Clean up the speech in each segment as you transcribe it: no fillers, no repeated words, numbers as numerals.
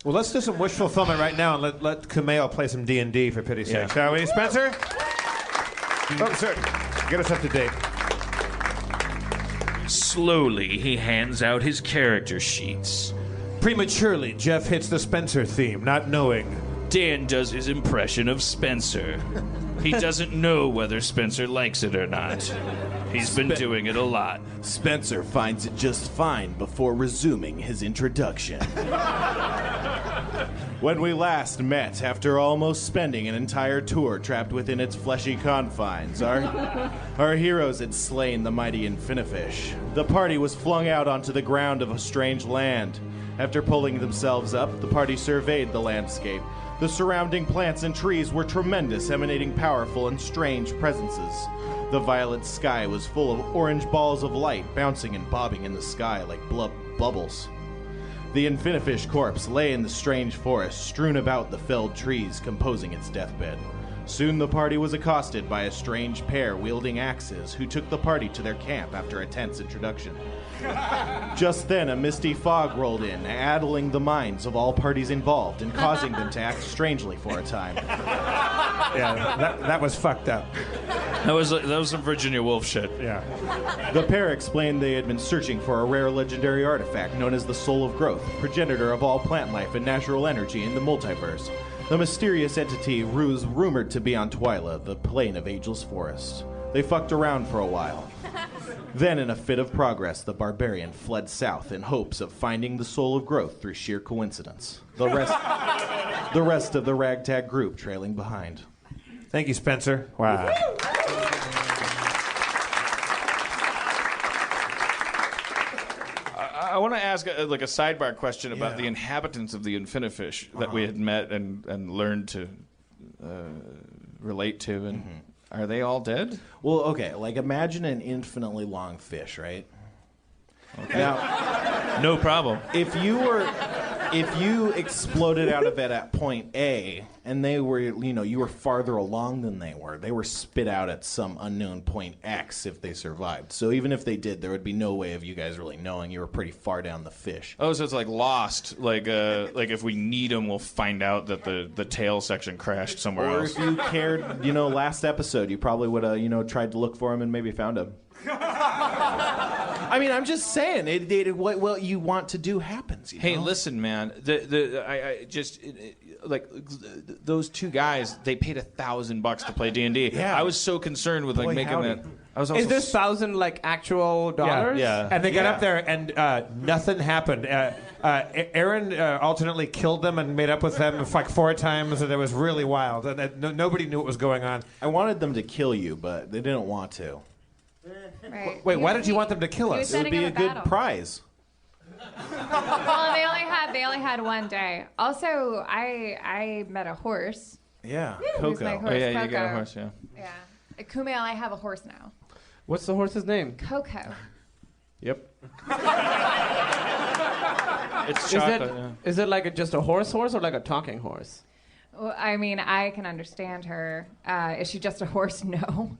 Well, let's do some wish fulfillment right now and let Kumail play some D&D for pity's sake. Shall we, Spencer? Oh, sir. Get us up to date. Slowly, he hands out his character sheets. Prematurely, Jeff hits the Spencer theme, not knowing. Dan does his impression of Spencer. He doesn't know whether Spencer likes it or not. He's been doing it a lot. Spencer finds it just fine before resuming his introduction. When we last met, after almost spending an entire tour trapped within its fleshy confines, our heroes had slain the mighty Infini Fish. The party was flung out onto the ground of a strange land. After pulling themselves up, the party surveyed the landscape. The surrounding plants and trees were tremendous, emanating powerful and strange presences. The violet sky was full of orange balls of light bouncing and bobbing in the sky like bubbles. The Infini Fish corpse lay in the strange forest, strewn about the felled trees composing its deathbed. Soon the party was accosted by a strange pair wielding axes who took the party to their camp after a tense introduction. Just then, a misty fog rolled in, addling the minds of all parties involved and causing them to act strangely for a time. Yeah, that was fucked up. That was some Virginia Woolf shit. Yeah. The pair explained they had been searching for a rare legendary artifact known as the Soul of Growth, progenitor of all plant life and natural energy in the multiverse. The mysterious entity was rumored to be on Twyla, the plane of ageless forest. They fucked around for a while. Then, in a fit of progress, the barbarian fled south in hopes of finding the Soul of Growth through sheer coincidence. The rest of the ragtag group trailing behind. Thank you, Spencer. Wow. I want to ask a sidebar question about the inhabitants of the Infini Fish that we had met and learned to relate to. And are they all dead? Well, okay, imagine an infinitely long fish, right? Okay. Now, no problem. If you exploded out of it at point A, and they were, you were farther along than they were spit out at some unknown point X if they survived. So even if they did, there would be no way of you guys really knowing you were pretty far down the fish. Oh, so it's like Lost. Like if we need them, we'll find out that the tail section crashed somewhere else. Or if you cared, last episode, you probably would have, tried to look for him and maybe found him. I mean, I'm just saying, what you want to do happens. Hey, listen, man. Those two guys, they paid $1,000 to play D&D. Yeah. I was so concerned with making howdy. that. I was also Is this 1,000 actual dollars? Yeah. And they got up there and nothing happened. Aaron alternately killed them and made up with them 4 times, and it was really wild. Nobody knew what was going on. I wanted them to kill you, but they didn't want to. Right. Wait, why did you want them to kill us? It would be a good prize. Well, they only had one day. Also, I met a horse. Yeah, Who's Coco. my horse? Oh, yeah, Coco. you got a horse, yeah. Yeah. Kumail, I have a horse now. What's the horse's name? Coco. Yep. It's chocolate. Is it just a horse or like a talking horse? Well, I mean, I can understand her. Is she just a horse? No.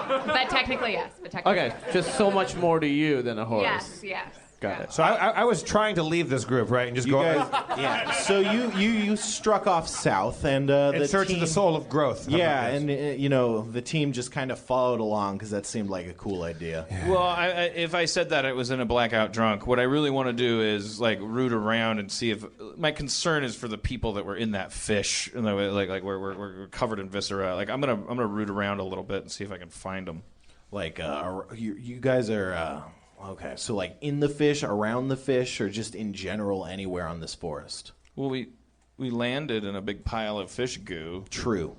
But technically, yes. Okay, just so much more to you than a horse. Yes. Got it. So I was trying to leave this group, right, and just go Yeah. So you struck off south, and in search of the Soul of Growth. Yeah, and the team just kind of followed along because that seemed like a cool idea. Well, if I said that it was in a blackout drunk, what I really want to do is root around and see if my concern is for the people that were in that fish, and we're covered in viscera. I'm gonna root around a little bit and see if I can find them. You guys are. Okay, so in the fish, around the fish, or just in general anywhere on this forest? Well, we landed in a big pile of fish goo. True.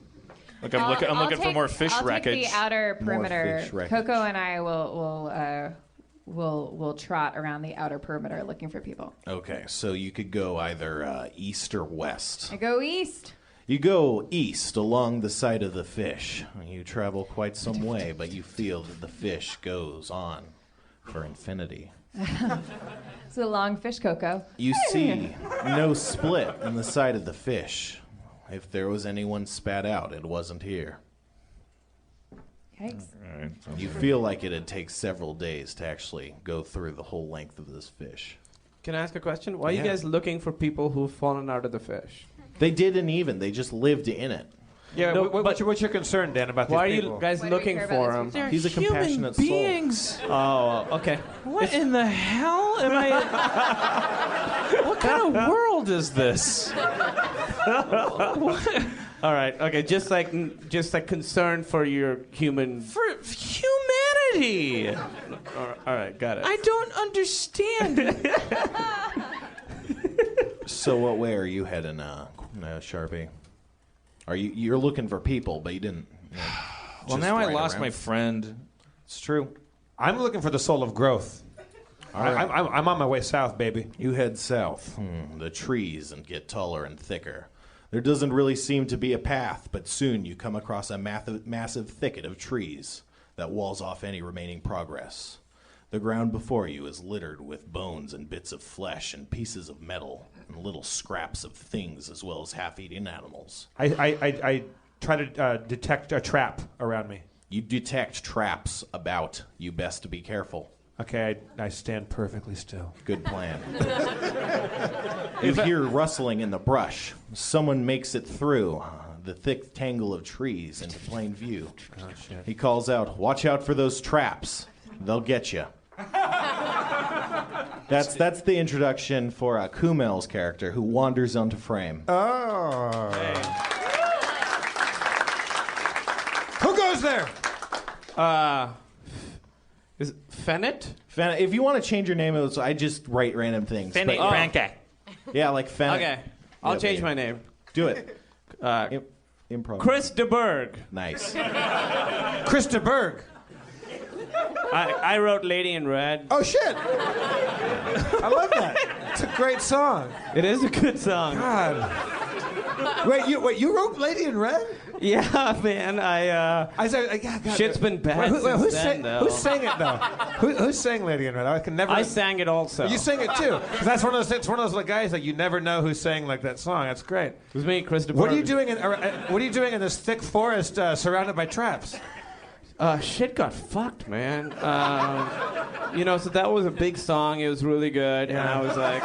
I'm looking for more fish wreckage. I'll take the outer perimeter. fish wreckage. Coco and I will trot around the outer perimeter looking for people. Okay, so you could go either east or west. I go east. You go east along the side of the fish. You travel quite some way, but you feel that the fish goes on for infinity. It's a long fish, Coco. You see no split in the side of the fish. If there was anyone spat out, it wasn't here. Yikes. You feel like it'd take several days to actually go through the whole length of this fish. Can I ask a question? Why are you guys looking for people who've fallen out of the fish? They didn't even. They just lived in it. Yeah, No, what's your concern, Dan, about Why are these you people? guys Why do we looking care for about him? these people? He's a compassionate soul. beings. Oh, okay. What in the hell am I? What kind of world is this? All right. Okay. Just like concern for your human. For humanity. All right. Got it. I don't understand. So what way are you heading, Sharpie? You're looking for people, but you didn't. Well, now I lost my friend. It's true. I'm looking for the soul of growth. All right. I'm on my way south, baby. You head south, the trees, and get taller and thicker. There doesn't really seem to be a path, but soon you come across a massive thicket of trees that walls off any remaining progress. The ground before you is littered with bones and bits of flesh and pieces of metal and little scraps of things as well as half-eaten animals. I try to detect a trap around me. You detect traps about. You best to be careful. Okay, I stand perfectly still. Good plan. You hear rustling in the brush. Someone makes it through the thick tangle of trees into plain view. Oh, shit. He calls out, "Watch out for those traps. They'll get you." That's the introduction for Kumail's character, who wanders onto frame. Oh. Who goes there? Is it Fennett? If you want to change your name, I just write random things. Fennett but- Branca. Yeah, like Fennett. Okay. I'll Yeah, change yeah. my name. Do it. Improv. Chris DeBurgh. Nice. Chris DeBurgh. I wrote Lady in Red. Oh, shit. I love that. It's a great song. It is a good song. God. Wait, you wrote Lady in Red? Yeah, man. I said, God. Shit's been bad Who since then, though. Who sang it though? Who sang Lady in Red? I can never. I sang it also. You sang it too, because that's one of those. It's one of those like guys that you never know who sang like that song. That's great. It was me, Chris DeBurgh. What are you doing in this thick forest surrounded by traps? Shit got fucked, man. So that was a big song. It was really good, and I was like,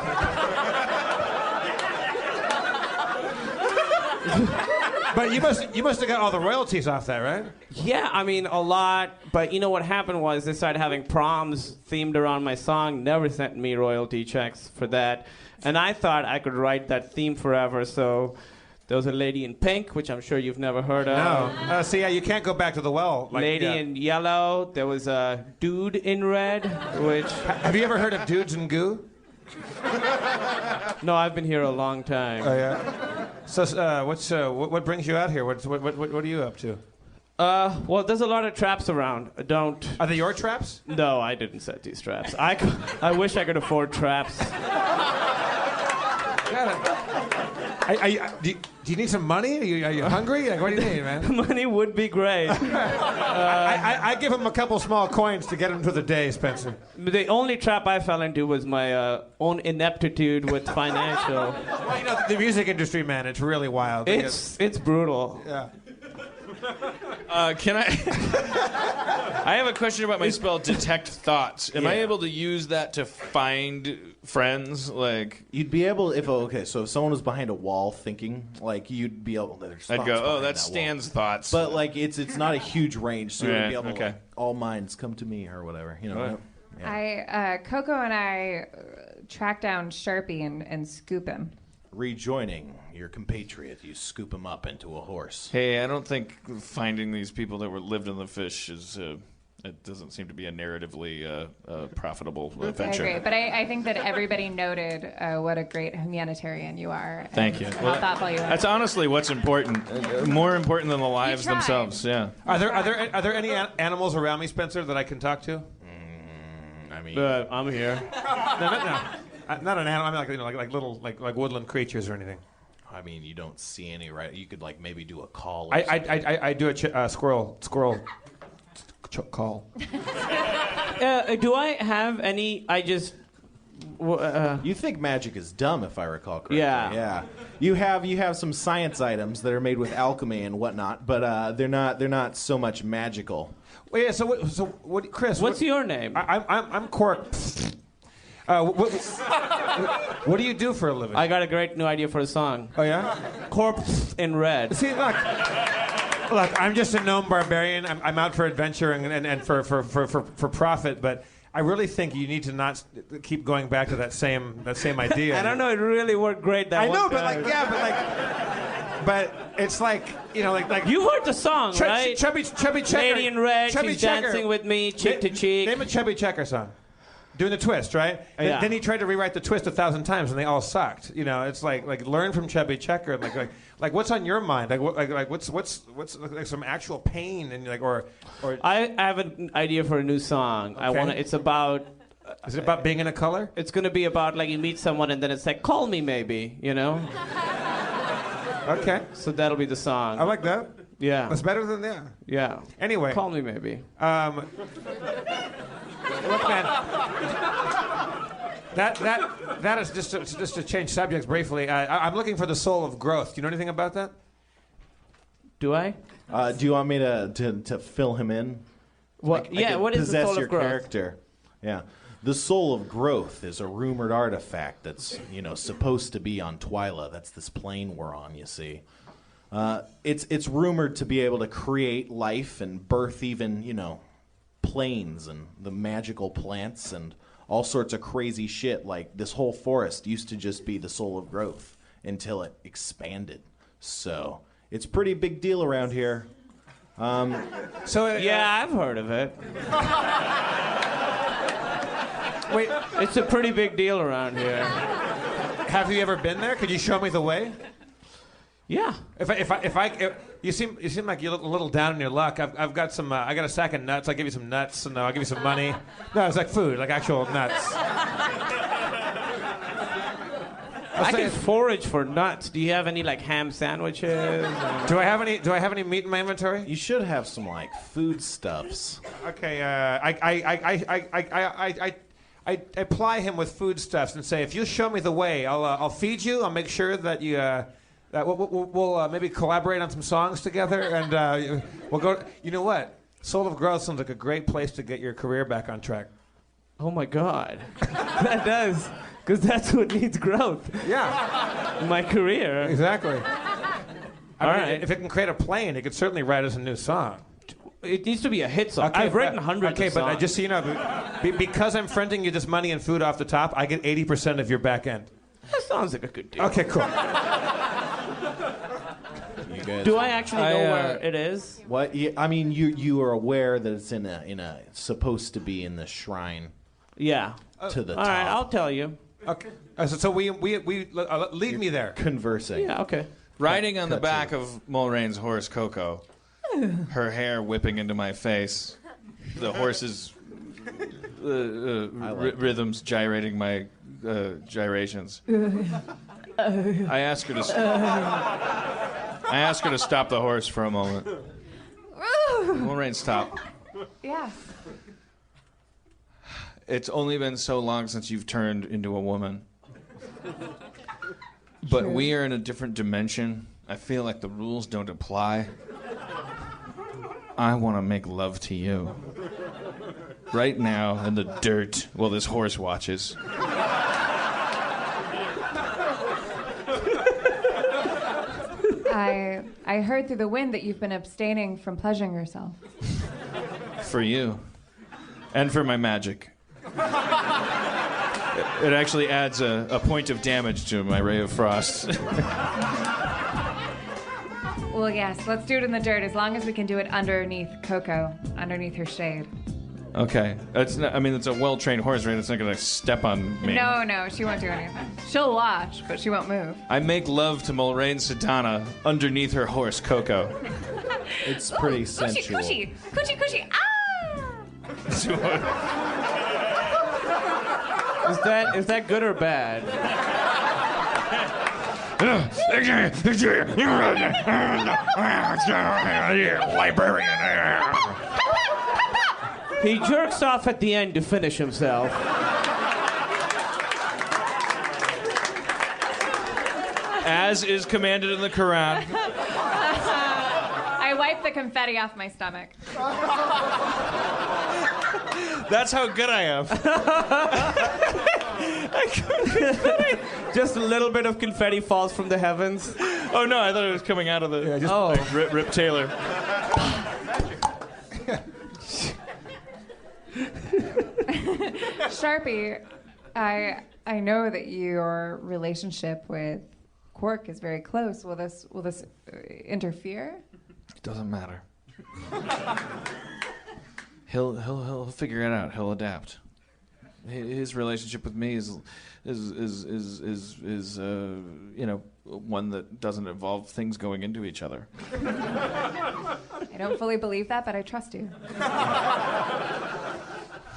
But you must have got all the royalties off that, right? yeah, I mean, a lot. But you know what happened was they started having proms themed around my song. Never sent me royalty checks for that, and I thought I could write that theme forever. So there was a Lady in Pink, which I'm sure you've never heard of. No. See, yeah, you can't go back to the well. Lady in Yellow. There was a Dude in Red, which Have you ever heard of Dudes and Goo? no, I've been here a long time. Oh yeah. So what brings you out here? What are you up to? Well, there's a lot of traps around. Are they your traps? No, I didn't set these traps. I wish I could afford traps. Do you need some money? Are you hungry? Like, what do you need, man? Money would be great. I give him a couple small coins to get him through the day, Spencer. The only trap I fell into was my own ineptitude with financial. Well, you know, the music industry, man, it's really wild. It's brutal. Yeah. Can I? I have a question about my spell Detect Thoughts. Am I able to use that to find friends? Like, You'd be able so if someone was behind a wall thinking, like you'd be able. I'd go, oh, that's Stan's thoughts. But like it's not a huge range, so you'd be able to. Okay. Like, all minds come to me or whatever. You know. Yeah. Coco and I track down Sharpie and scoop him. Rejoining your compatriot, you scoop him up into a horse. Hey, I don't think finding these people that lived in the fish is. It doesn't seem to be a narratively profitable venture. I agree, but I think that everybody noted what a great humanitarian you are. Thank you. How thoughtful you are. That's honestly what's important. More important than the lives tried. themselves. Yeah. Are there any animals around me, Spencer, that I can talk to? I mean, I'm here. No. Not an animal. I mean, like little like woodland creatures or anything. I mean, you don't see any, right? You could like maybe do a call. Or I do a squirrel call. Do I have any? I just. You think magic is dumb, if I recall correctly. Yeah. You have some science items that are made with alchemy and whatnot, but they're not so much magical. Well, yeah. So what, Chris? What's your name? I'm Cork. What do you do for a living? I got a great new idea for a song. Oh yeah. Corpse in Red. See, look, I'm just a gnome barbarian. I'm out for adventure and for profit, but I really think you need to not keep going back to that same idea. I don't know. It really worked great. That I know, one time. but it's like like You heard the song, right? Chubby Checker. Lady in Red. Chubby She's Checker. dancing with me, cheek to cheek. Name a Chubby Checker song. Doing the twist, right? Yeah. Then he tried to rewrite the twist 1,000 times, and they all sucked. You know, it's like learn from Chubby Checker. Like what's on your mind? What's like some actual pain and or. I have an idea for a new song. Okay. It's about. Is it about being in a color? It's gonna be about like you meet someone and then it's like call me maybe, you know. Okay. So that'll be the song. I like that. Yeah. That's better than that. Yeah. Anyway. Call me maybe. Look, man. That is just to change subjects briefly. I'm looking for the soul of growth. Do you know anything about that? Do I? Do you want me to fill him in? What? I could What is the possess soul your of growth? character. Yeah. The soul of growth is a rumored artifact that's, supposed to be on Twyla. That's this plane we're on, you see. It's rumored to be able to create life and birth even, planes and the magical plants and all sorts of crazy shit. Like this whole forest used to just be the soul of growth until it expanded. So it's a pretty big deal around here. Yeah, I've heard of it. Wait, It's a pretty big deal around here. have you ever been there? Could you show me the way? Yeah. You seem like you're a little down in your luck. I've got some. I got a sack of nuts. I'll give you some nuts, and I'll give you some money. No, it's like food, like actual nuts. I can forage for nuts. Do you have any like ham sandwiches? Do I have any meat in my inventory? You should have some foodstuffs. Okay. I ply him with foodstuffs and say, if you show me the way, I'll feed you. I'll make sure that you. That we'll maybe collaborate on some songs together, and we'll go. You know what? Soul of Growth sounds like a great place to get your career back on track. Oh my God, that does, because that's what needs growth. Yeah, in my career. exactly. All right. If it can create a plane, it could certainly write us a new song. It needs to be a hit song. Okay, I've written hundreds Okay, of but songs. just so you know, because I'm fronting you this money and food off the top, I get 80% of your back end. That sounds like a good deal. Okay, cool. You guys, Do I actually know where it is? What? I mean, you are aware that it's in a supposed to be in the shrine Yeah. to the All top. right, I'll tell you. Okay. So we lead me there. Conversing. Yeah, okay. Riding on the cut back of Mulrain's horse, Coco, her hair whipping into my face, the horse's rhythms gyrating my gyrations. I ask her to stop the horse for a moment. Mulrain, stop. Yeah. It's only been so long since you've turned into a woman. But we are in a different dimension. I feel like the rules don't apply. I want to make love to you. Right now, in the dirt, while this horse watches. I heard through the wind that you've been abstaining from pleasuring yourself. For you. And for my magic. It actually adds a point of damage to my ray of frost. Well, yes, let's do it in the dirt as long as we can do it underneath Coco, underneath her shade. Okay. It's a well-trained horse, right? It's not going to step on me. No, she won't do anything. She'll watch, but she won't move. I make love to Mulrain Satana underneath her horse, Coco. It's pretty sensual. Coochie, ah! Is that good or bad? Librarian. He jerks off at the end to finish himself. As is commanded in the Quran. I wipe the confetti off my stomach. That's how good I am. Just a little bit of confetti falls from the heavens. Oh no, I thought it was coming out of the. Yeah, just, Like Rip Taylor. Sharpie, I know that your relationship with Quark is very close. Will this interfere? It doesn't matter. He'll figure it out. He'll adapt. His relationship with me is one that doesn't involve things going into each other. I don't fully believe that, but I trust you.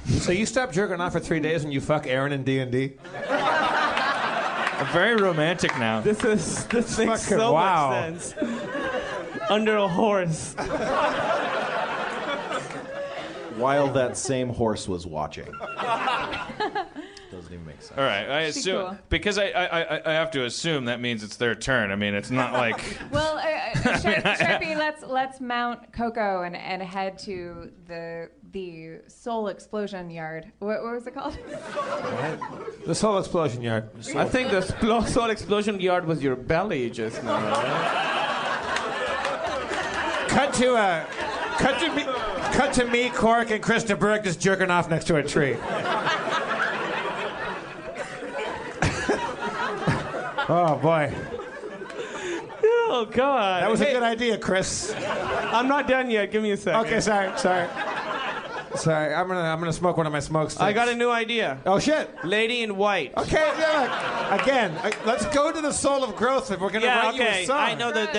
So you stop jerking off for 3 days and you fuck Aaron in D&D? I'm very romantic now. This makes so wow. much sense. Under a horse. While that same horse was watching. Doesn't even make sense. All right, I Pretty assume cool. because I have to assume that means it's their turn. I mean, it's not like Well, Sharpie, let's mount Coco and head to the Soul Explosion Yard. What was it called? The Soul Explosion Yard. I think the Soul Explosion Yard was your belly just now. Right? Cut to me, Cork, and Chris DeBurgh just jerking off next to a tree. Oh boy, Oh God! that was a good idea, Chris. I'm not done yet. Give me a second. Okay, sorry. I'm gonna smoke one of my smoke sticks. I got a new idea. Oh shit. Lady in White. Okay, yeah. Again, let's go to the Soul of Growth if we're gonna write you a song. I know that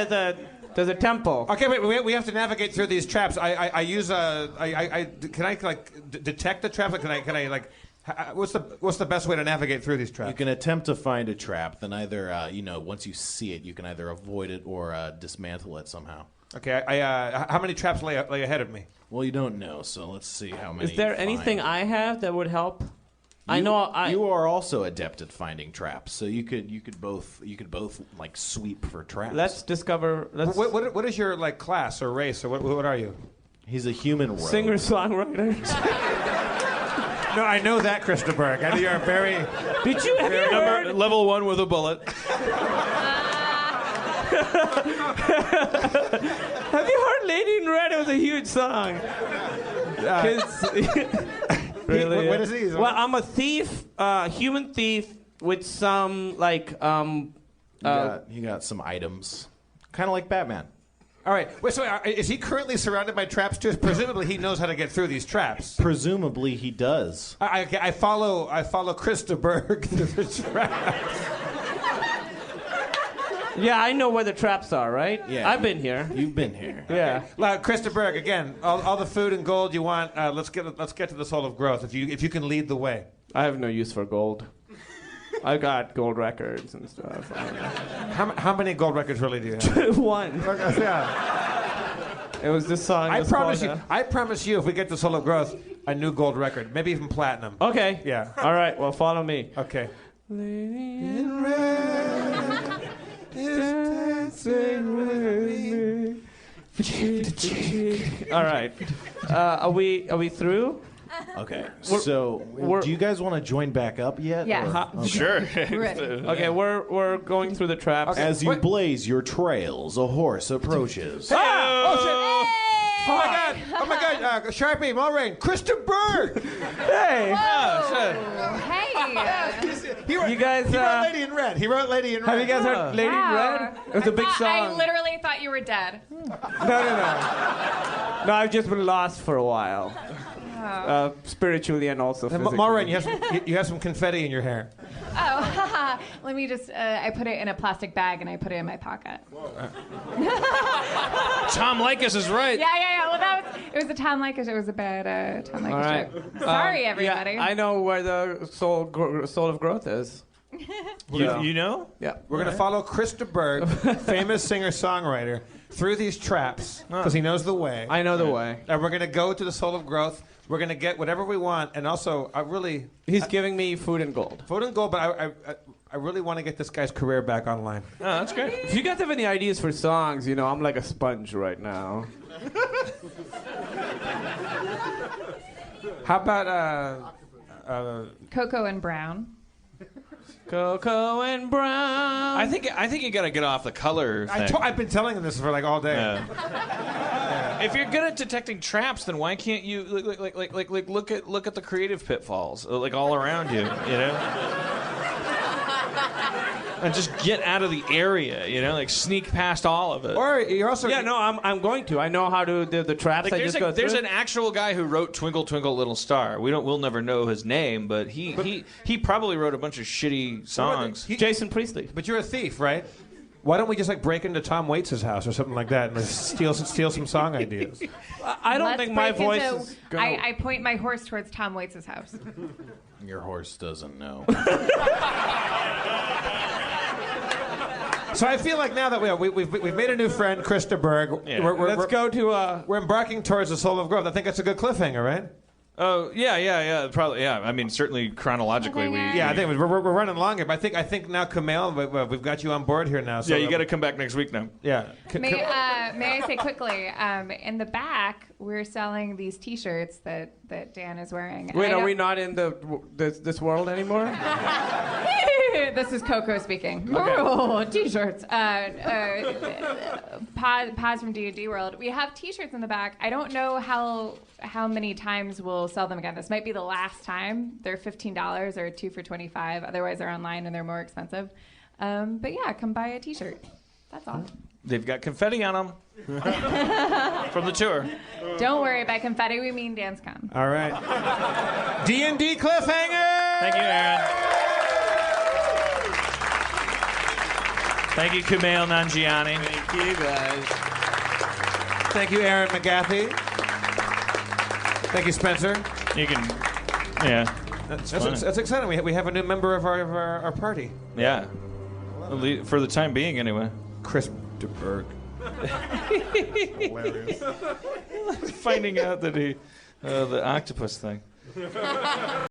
there's a temple. Okay, wait. We have to navigate through these traps. I use can I like detect the traps? Like, can I like? What's the best way to navigate through these traps? You can attempt to find a trap, then either, once you see it, you can either avoid it or dismantle it somehow. Okay, how many traps lay ahead of me? Well, you don't know, so let's see how many. Is there you find. anything I have that would help? I know you are also adept at finding traps, so you could both like sweep for traps. Let's discover. What is your like class or race or what are you? He's a human rogue. Singer-songwriter. No, I know that, Chris DeBurgh. I know you're very. Have you heard? level 1 with a bullet. Have you heard Lady in Red? It was a huge song. Really? What is he? Well, I'm a thief, human thief with some like You got some items, kind of like Batman. All right. Wait, so is he currently surrounded by traps too? Presumably, he knows how to get through these traps. Presumably, he does. I follow Chris DeBurgh through the traps. Yeah, I know where the traps are, right? Yeah. I've been here. You've been here. Yeah. Chris DeBurgh, again, all the food and gold you want. Let's get to the Soul of Growth. If you can lead the way. I have no use for gold. I got gold records and stuff. How many gold records really do you have? One. Yeah. It was this song. I promise you, if we get the Soul of Growth, a new gold record, maybe even platinum. Okay. Yeah. All right. Well, follow me. Okay. Lady in red is dancing with me. All right. Are we through? Okay. So, do you guys want to join back up yet? Yes. or- okay. Sure. Ready. Okay, we're going through the traps. As you blaze your trails, a horse approaches. Oh shit! Oh my God! Sharpie, Mulrain, Chris DeBurgh. Hey. Hey. You guys, He wrote Lady in Red. have you guys heard Lady in Red? It was a big song. I literally thought you were dead. No, I've just been lost for a while. Spiritually and also physically. Mulrain, you have some confetti in your hair. Oh, let me just. I put it in a plastic bag and I put it in my pocket. Tom Likas is right. Yeah. Well, it was a Tom Likas. It was a bad Tom Likas All right. joke. Sorry, everybody. Yeah, I know where the soul of growth is. You know? Yeah. We're going to follow Chris DeBurgh, famous singer-songwriter, through these traps because he knows the way. I know the way. And we're going to go to the Soul of Growth. We're going to get whatever we want. And also, He's giving me food and gold. Food and gold, but I really want to get this guy's career back online. Oh, that's great. If you guys have any ideas for songs, I'm like a sponge right now. How about Coco and Brown. Coco and Brown. I think you gotta get off the color thing. I've been telling him this for like all day. Yeah. If you're good at detecting traps, then why can't you look at the creative pitfalls like all around you, you know? And just get out of the area, you know, like sneak past all of it. Or you're also I'm going to. I know how to do the traps. Like there's an actual guy who wrote Twinkle Twinkle Little Star. We'll never know his name, but he probably wrote a bunch of shitty songs. Jason Priestley. But you're a thief, right? Why don't we just like break into Tom Waits' house or something like that and steal some song ideas? I don't Let's think my break voice into- is gonna... I point my horse towards Tom Waits' house. Your horse doesn't know. So I feel like now that we've made a new friend, Chris DeBurgh. Yeah. Let's go to... We're embarking towards the Soul of Growth. I think that's a good cliffhanger, right? Oh yeah, probably yeah. I mean, certainly chronologically, Yeah, I think we're running long here. But I think now, Kumail, we've got you on board here now. So yeah, you got to come back next week now. Yeah. May I say quickly, in the back, we're selling these T-shirts that Dan is wearing. Wait, are we not in this world anymore? This is Coco speaking. Okay. Oh, T-shirts. Pause from D&D World. We have T-shirts in the back. I don't know how many times we'll sell them again. This might be the last time. They're $15 or 2 for $25. Otherwise, they're online and they're more expensive. But yeah, come buy a T-shirt. That's all. They've got confetti on them from the tour. Don't worry. By confetti, we mean Dancecon. All right. D&D cliffhanger. Thank you, Aaron. Thank you, Kumail Nanjiani. Thank you, guys. Thank you, Aaron McGathy. Thank you, Spencer. You can, yeah. That's exciting. We have a new member of our party. Yeah. For the time being, anyway. Chris DeBurgh. Hilarious. Finding out that the octopus thing.